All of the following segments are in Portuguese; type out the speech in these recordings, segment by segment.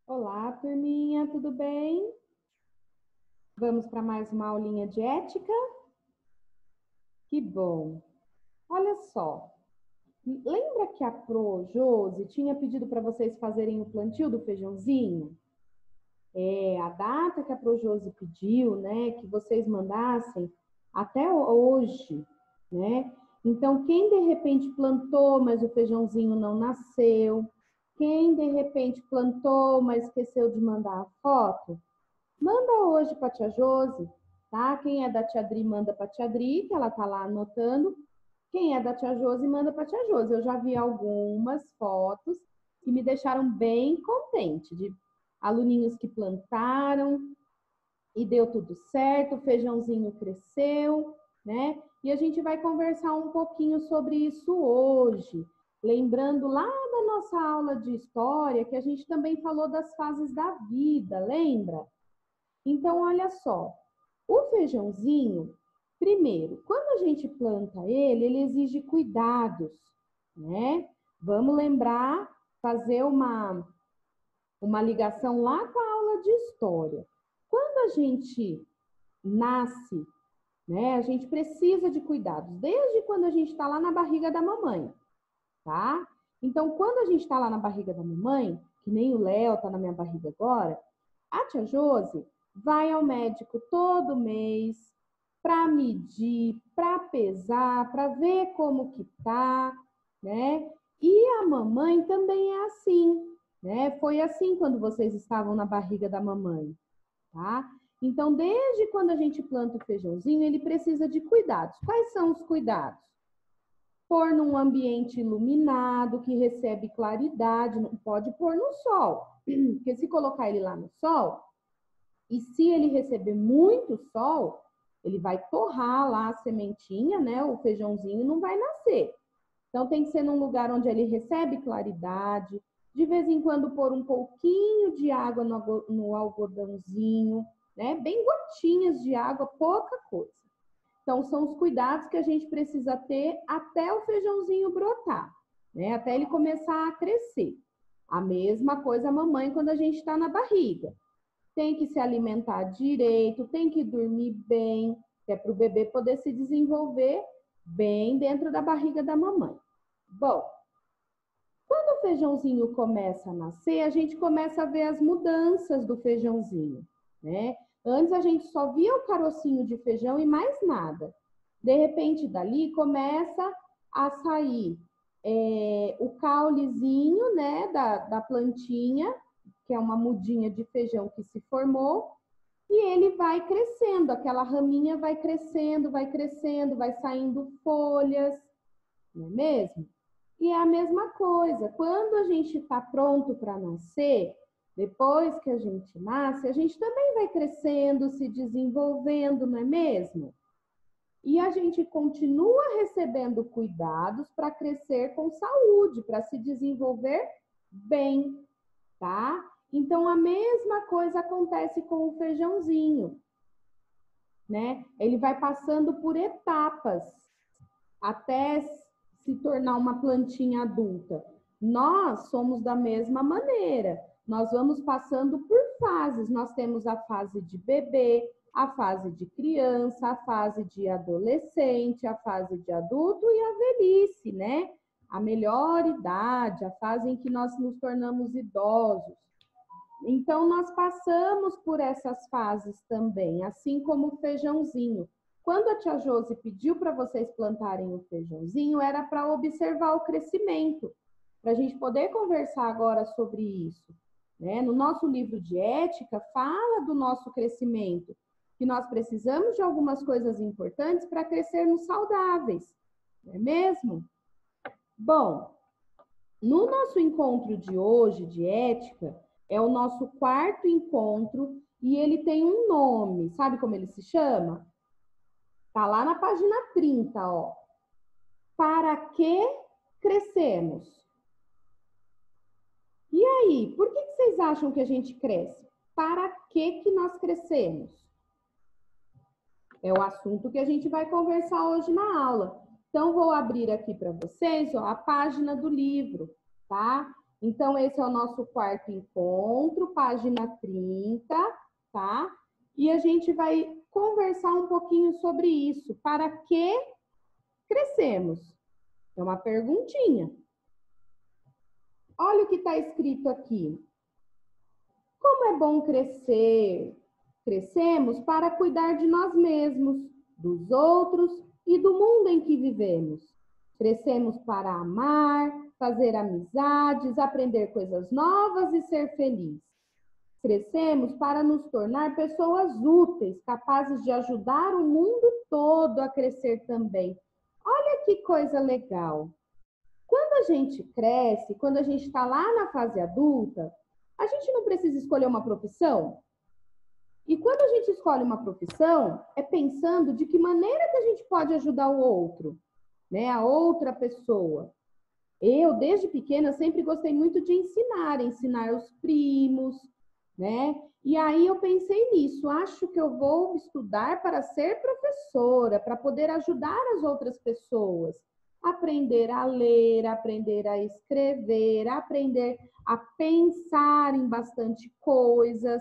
Olá, turminha, tudo bem? Vamos para mais uma aulinha de ética? Que bom! Olha só, lembra que a Pro Josi tinha pedido para vocês fazerem o plantio do feijãozinho? A data que a Pro Josi pediu, né, que vocês mandassem até hoje, né? Então, quem de repente plantou, mas o feijãozinho não nasceu, quem de repente plantou, mas esqueceu de mandar a foto, manda hoje para a tia Josi, tá? Quem é da tia Dri, manda para a tia Dri, que ela tá lá anotando. Quem é da tia Josi, manda para a tia Josi. Eu já vi algumas fotos que me deixaram bem contente, de aluninhos que plantaram e deu tudo certo, o feijãozinho cresceu, né? E a gente vai conversar um pouquinho sobre isso hoje. Lembrando lá da nossa aula de história, que a gente também falou das fases da vida, lembra? Então, olha só, o feijãozinho, primeiro, quando a gente planta ele exige cuidados, né? Vamos lembrar, fazer uma ligação lá com a aula de história. Quando a gente nasce, né, a gente precisa de cuidados, desde quando a gente está lá na barriga da mamãe, tá? Então, quando a gente está lá na barriga da mamãe, que nem o Léo está na minha barriga agora, a tia Josi vai ao médico todo mês para medir, para pesar, para ver como que tá, né? E a mamãe também é assim, né? Foi assim quando vocês estavam na barriga da mamãe, tá? Então, desde quando a gente planta o feijãozinho, ele precisa de cuidados. Quais são os cuidados? Pôr num ambiente iluminado, que recebe claridade, não pode pôr no sol, porque se colocar ele lá no sol, e se ele receber muito sol, ele vai torrar lá a sementinha, né? O feijãozinho não vai nascer. Então tem que ser num lugar onde ele recebe claridade, de vez em quando pôr um pouquinho de água no algodãozinho, né? Bem gotinhas de água, pouca coisa. Então são os cuidados que a gente precisa ter até o feijãozinho brotar, né? Até ele começar a crescer. A mesma coisa a mamãe quando a gente está na barriga. Tem que se alimentar direito, tem que dormir bem, que é para o bebê poder se desenvolver bem dentro da barriga da mamãe. Bom, quando o feijãozinho começa a nascer, a gente começa a ver as mudanças do feijãozinho, né? Antes a gente só via o carocinho de feijão e mais nada. De repente, dali começa a sair o caulezinho, né, da plantinha, que é uma mudinha de feijão que se formou, e ele vai crescendo, aquela raminha vai crescendo, vai saindo folhas, não é mesmo? E é a mesma coisa, quando a gente está pronto para nascer, depois que a gente nasce, a gente também vai crescendo, se desenvolvendo, não é mesmo? E a gente continua recebendo cuidados para crescer com saúde, para se desenvolver bem, tá? Então, a mesma coisa acontece com o feijãozinho, né? Ele vai passando por etapas até se tornar uma plantinha adulta. Nós somos da mesma maneira. Nós vamos passando por fases. Nós temos a fase de bebê, a fase de criança, a fase de adolescente, a fase de adulto e a velhice, né? A melhor idade, a fase em que nós nos tornamos idosos. Então, nós passamos por essas fases também, assim como o feijãozinho. Quando a tia Josi pediu para vocês plantarem o feijãozinho, era para observar o crescimento, para a gente poder conversar agora sobre isso, né? No nosso livro de ética, fala do nosso crescimento, que nós precisamos de algumas coisas importantes para crescermos saudáveis, não é mesmo? Bom, no nosso encontro de hoje, de ética, é o nosso quarto encontro e ele tem um nome. Sabe como ele se chama? Tá lá na página 30, ó. Para que crescemos? E aí, por que vocês acham que a gente cresce? Para que nós crescemos? É o assunto que a gente vai conversar hoje na aula. Então, vou abrir aqui para vocês, ó, a página do livro, tá? Então, esse é o nosso quarto encontro, página 30, tá? E a gente vai conversar um pouquinho sobre isso. Para que crescemos? É uma perguntinha. Olha o que está escrito aqui. Como é bom crescer? Crescemos para cuidar de nós mesmos, dos outros e do mundo em que vivemos. Crescemos para amar, fazer amizades, aprender coisas novas e ser feliz. Crescemos para nos tornar pessoas úteis, capazes de ajudar o mundo todo a crescer também. Olha que coisa legal! Quando a gente cresce, quando a gente está lá na fase adulta, a gente não precisa escolher uma profissão? E quando a gente escolhe uma profissão, é pensando de que maneira que a gente pode ajudar o outro, né? A outra pessoa. Eu, desde pequena, sempre gostei muito de ensinar os primos, né? E aí eu pensei nisso, acho que eu vou estudar para ser professora, para poder ajudar as outras pessoas. Aprender a ler, aprender a escrever, aprender a pensar em bastante coisas,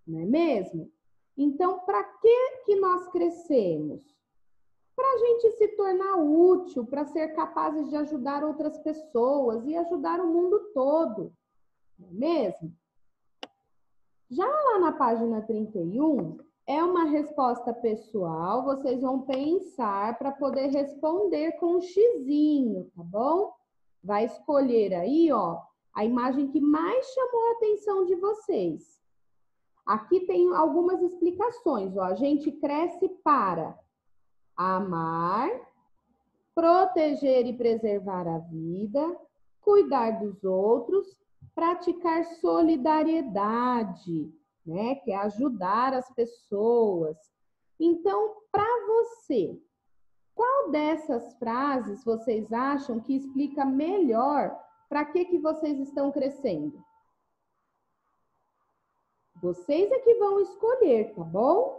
não é mesmo? Então, para que nós crescemos? Para a gente se tornar útil, para ser capazes de ajudar outras pessoas e ajudar o mundo todo, não é mesmo? Já lá na página 31, é uma resposta pessoal, vocês vão pensar para poder responder com um xizinho, tá bom? Vai escolher aí, ó, a imagem que mais chamou a atenção de vocês. Aqui tem algumas explicações, ó. A gente cresce para amar, proteger e preservar a vida, cuidar dos outros, praticar solidariedade, né, que é ajudar as pessoas. Então, para você, qual dessas frases vocês acham que explica melhor para que vocês estão crescendo? Vocês é que vão escolher, tá bom?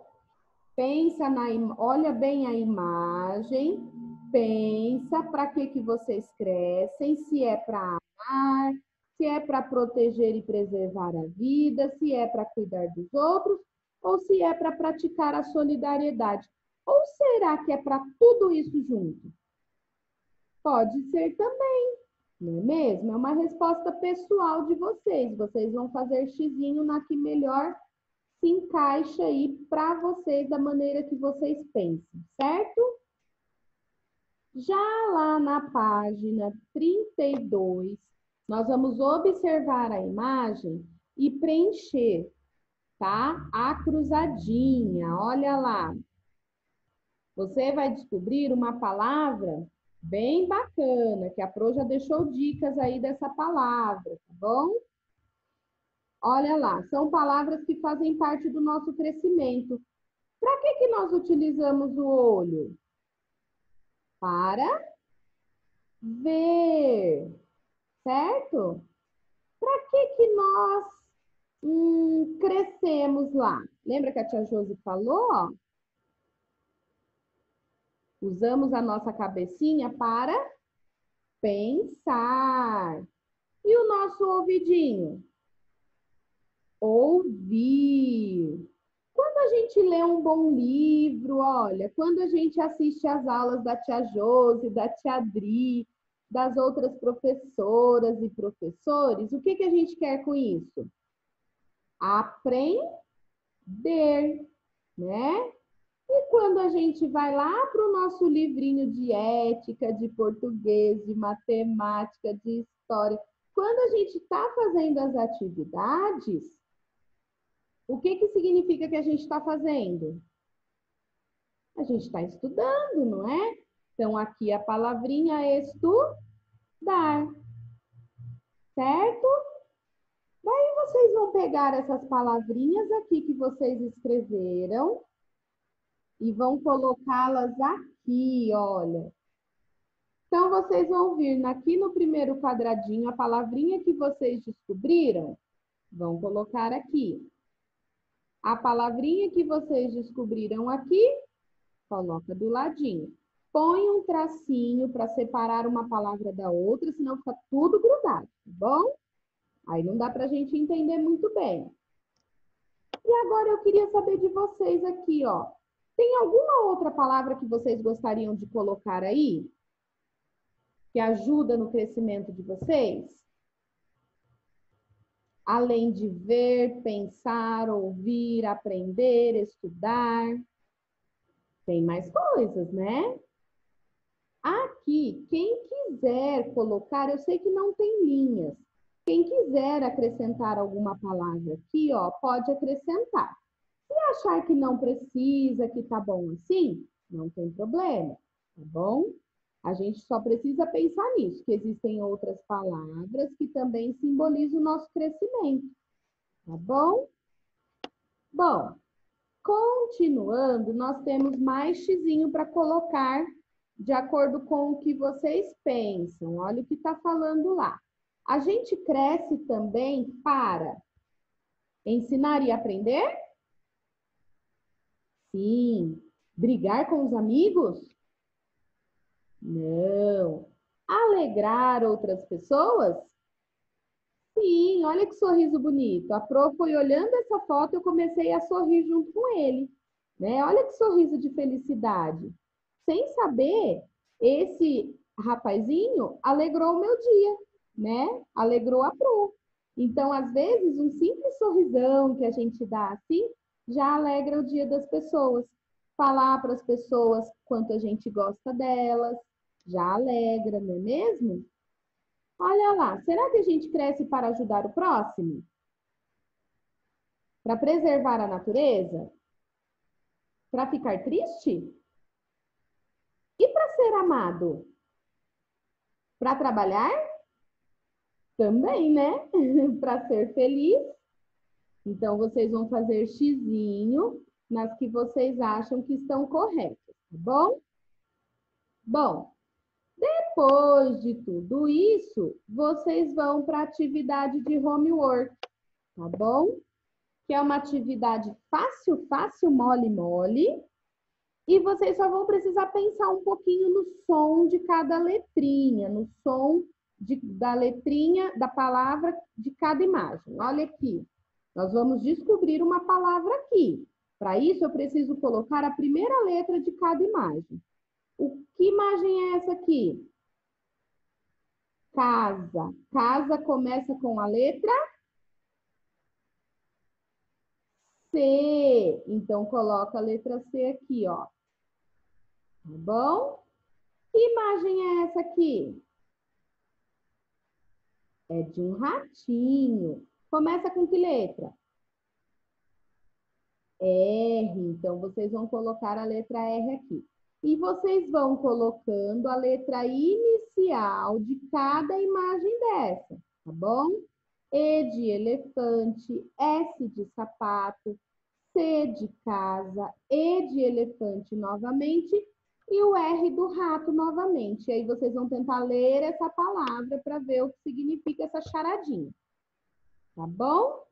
Olha bem a imagem, pensa para que vocês crescem, se é para amar, se é para proteger e preservar a vida, se é para cuidar dos outros, ou se é para praticar a solidariedade. Ou será que é para tudo isso junto? Pode ser também, não é mesmo? É uma resposta pessoal de vocês. Vocês vão fazer xizinho na que melhor se encaixa aí para vocês da maneira que vocês pensam, certo? Já lá na página 32, nós vamos observar a imagem e preencher, tá? A cruzadinha, olha lá. Você vai descobrir uma palavra bem bacana, que a Pro já deixou dicas aí dessa palavra, tá bom? Olha lá, são palavras que fazem parte do nosso crescimento. Para que nós utilizamos o olho? Para ver, certo? Para que nós crescemos lá? Lembra que a tia Josi falou? Ó? Usamos a nossa cabecinha para pensar. E o nosso ouvidinho? Ouvir. Quando a gente lê um bom livro, olha, quando a gente assiste às aulas da tia Josi, da tia Dri, das outras professoras e professores, o que a gente quer com isso? Aprender, né? E quando a gente vai lá para o nosso livrinho de ética, de português, de matemática, de história, quando a gente está fazendo as atividades, o que significa que a gente está fazendo? A gente está estudando, não é? Então, aqui a palavrinha é estudar, certo? Daí vocês vão pegar essas palavrinhas aqui que vocês escreveram e vão colocá-las aqui, olha. Então, vocês vão vir aqui no primeiro quadradinho a palavrinha que vocês descobriram, vão colocar aqui. A palavrinha que vocês descobriram aqui, coloca do ladinho. põe um tracinho para separar uma palavra da outra, senão fica tudo grudado, tá bom? Aí não dá para a gente entender muito bem. E agora eu queria saber de vocês aqui, ó. Tem alguma outra palavra que vocês gostariam de colocar aí? Que ajuda no crescimento de vocês? Além de ver, pensar, ouvir, aprender, estudar. Tem mais coisas, né? Aqui, quem quiser colocar, eu sei que não tem linhas. Quem quiser acrescentar alguma palavra aqui, ó, pode acrescentar. Se achar que não precisa, que tá bom assim, não tem problema, tá bom? A gente só precisa pensar nisso, que existem outras palavras que também simbolizam o nosso crescimento, tá bom? Bom, continuando, nós temos mais xizinho para colocar de acordo com o que vocês pensam. Olha o que está falando lá. A gente cresce também para ensinar e aprender? Sim. Brigar com os amigos? Não. Alegrar outras pessoas? Sim, olha que sorriso bonito. A Pro foi olhando essa foto e eu comecei a sorrir junto com ele, né? Olha que sorriso de felicidade. Sem saber, esse rapazinho alegrou o meu dia, né? Alegrou a Pro. Então, às vezes, um simples sorrisão que a gente dá assim já alegra o dia das pessoas. Falar para as pessoas quanto a gente gosta delas já alegra, não é mesmo? Olha lá, será que a gente cresce para ajudar o próximo? Para preservar a natureza? Para ficar triste? E para ser amado? Para trabalhar? Também, né? Para ser feliz? Então, vocês vão fazer xizinho nas que vocês acham que estão corretas, tá bom? Bom, depois de tudo isso, vocês vão para a atividade de homework, tá bom? Que é uma atividade fácil, fácil, mole, mole. E vocês só vão precisar pensar um pouquinho no som de cada letrinha, no som da letrinha, da palavra de cada imagem. Olha aqui, nós vamos descobrir uma palavra aqui. Para isso, eu preciso colocar a primeira letra de cada imagem. Que imagem é essa aqui? Casa. Casa começa com a letra C. Então, coloca a letra C aqui, ó. Tá bom? Que imagem é essa aqui? É de um ratinho. Começa com que letra? R. Então, vocês vão colocar a letra R aqui. E vocês vão colocando a letra inicial de cada imagem dessa, tá bom? E de elefante, S de sapato, C de casa, E de elefante novamente e o R do rato novamente. E aí vocês vão tentar ler essa palavra para ver o que significa essa charadinha. Tá bom?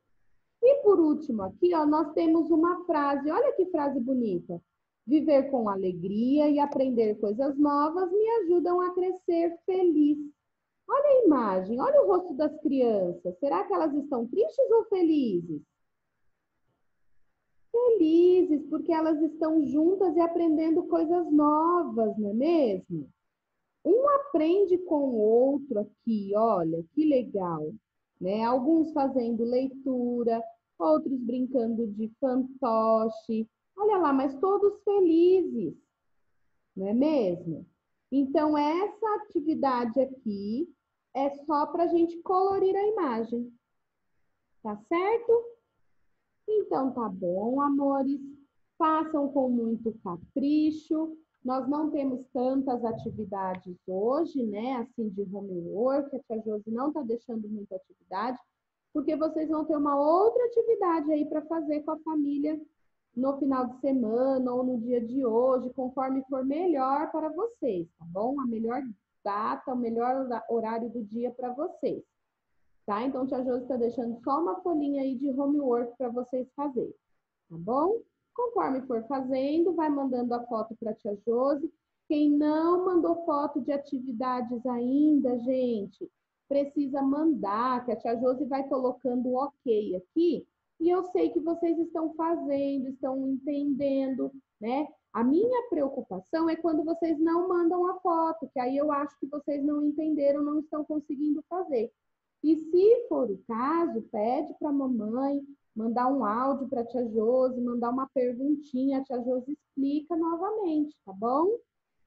E por último aqui, ó, nós temos uma frase. Olha que frase bonita. Viver com alegria e aprender coisas novas me ajudam a crescer feliz. Olha a imagem, olha o rosto das crianças. Será que elas estão tristes ou felizes? Felizes, porque elas estão juntas e aprendendo coisas novas, não é mesmo? Um aprende com o outro aqui, olha, que legal, né? Alguns fazendo leitura, outros brincando de fantoche. Olha lá, mas todos felizes, não é mesmo? Então, essa atividade aqui é só para a gente colorir a imagem, tá certo? Então, tá bom, amores. Façam com muito capricho. Nós não temos tantas atividades hoje, né? Assim, de homework. A tia Josi não tá deixando muita atividade, porque vocês vão ter uma outra atividade aí para fazer com a família no final de semana ou no dia de hoje, conforme for melhor para vocês, tá bom? A melhor data, o melhor horário do dia para vocês. Tá? Então, a tia Josi está deixando só uma folhinha aí de homework para vocês fazerem, tá bom? Conforme for fazendo, vai mandando a foto para a tia Josi Quem não mandou foto de atividades ainda, gente, precisa mandar, que a tia Josi vai colocando o ok aqui, e eu sei que vocês estão fazendo, estão entendendo, né? A minha preocupação é quando vocês não mandam a foto, que aí eu acho que vocês não entenderam, não estão conseguindo fazer. E se for o caso, pede para a mamãe mandar um áudio para a tia Josi, mandar uma perguntinha, a tia Josi explica novamente, tá bom?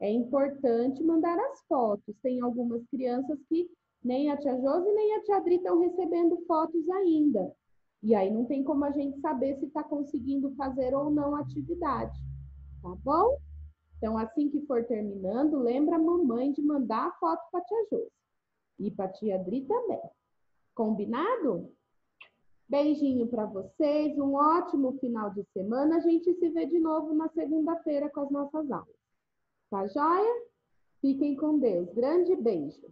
É importante mandar as fotos. Tem algumas crianças que nem a tia Josi nem a tia Adri estão recebendo fotos ainda. E aí não tem como a gente saber se está conseguindo fazer ou não a atividade, tá bom? Então, assim que for terminando, lembra a mamãe de mandar a foto para a tia Josi. E para a tia Adri também. Combinado? Beijinho para vocês, um ótimo final de semana. A gente se vê de novo na segunda-feira com as nossas aulas. Tá joia? Fiquem com Deus. Grande beijo.